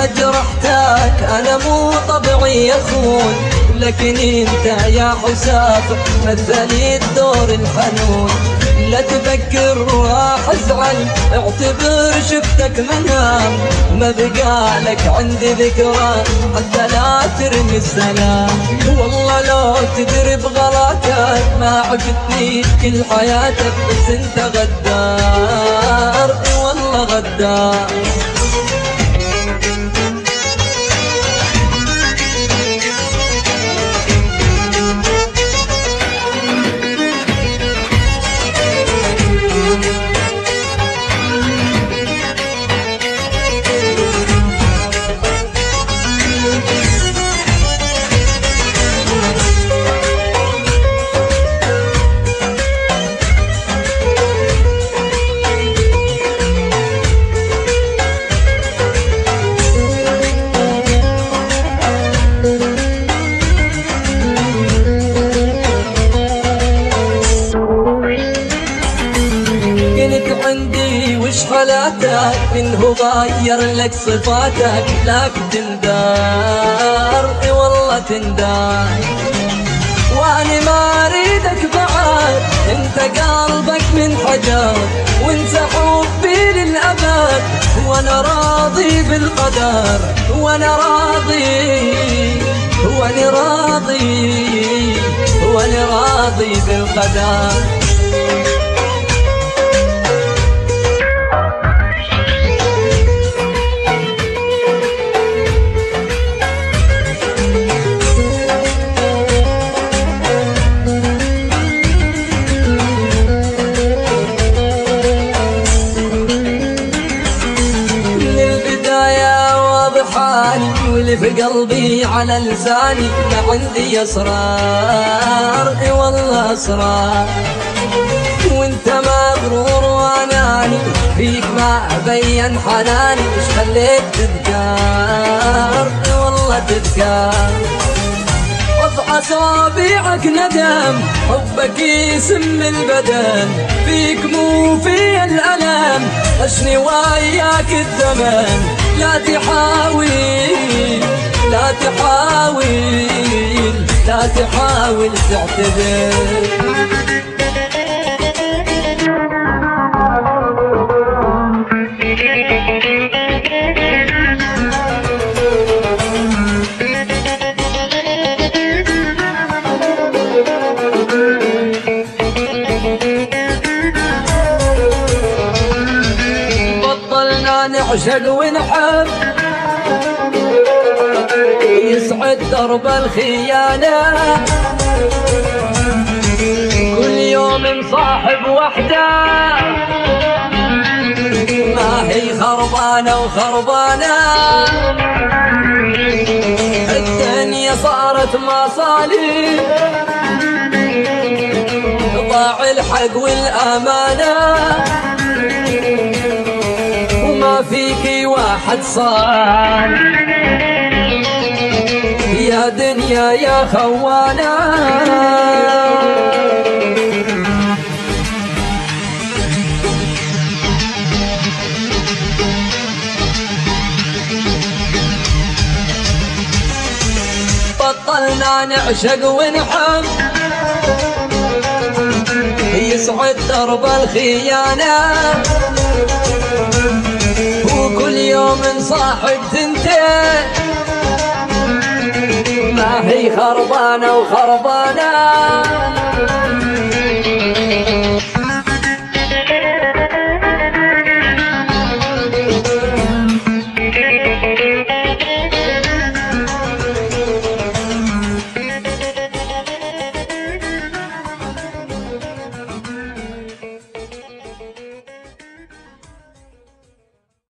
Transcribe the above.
ما جرحتك أنا مو طبعي أخون، لكن انت يا حساف مثلي الدور الحنون. لا تفكر راح ازعل، اعتبر شفتك منام، ما بقالك عندي ذكرى حتى لا ترمي السلام. والله لو تدري بغلطك ما عفتني كل حياتك، بس انت غدار، اي والله غدار. عندي وش خلاتك منه غير لك صفاتك، لكن تندار اي والله تندار. واني ما اريدك بعد، انت قلبك من حجر وانت حبي للابد، وانا راضي بالقدر وانا راضي وانا راضي وانا راضي بالقدر. واللي في قلبي على لساني، ما عندي اسرار اي والله اسرار. وانت مغرور واناني، فيك ما ابين حناني، ايش خليت تذكار اي والله تذكار. وضع اصابعك ندم، حبك يسم البدن، فيك مو في الالم، اشني وياك الزمن. لا تحاول لا تحاول لا تحاول تعتذر. بطلنا نعشق ونحب، يسعد درب الخيانة، كل يوم مصاحب وحده، ما هي خربانة وخربانة. الدنيا صارت مصالح، ضاع الحق والأمانة، وما فيكي واحد صار يا دنيا يا خوانا. بطلنا نعشق ونحب، يسعد درب الخيانة، وكل يوم نصاحب ثنتين، ما هي خربانة وخربانة.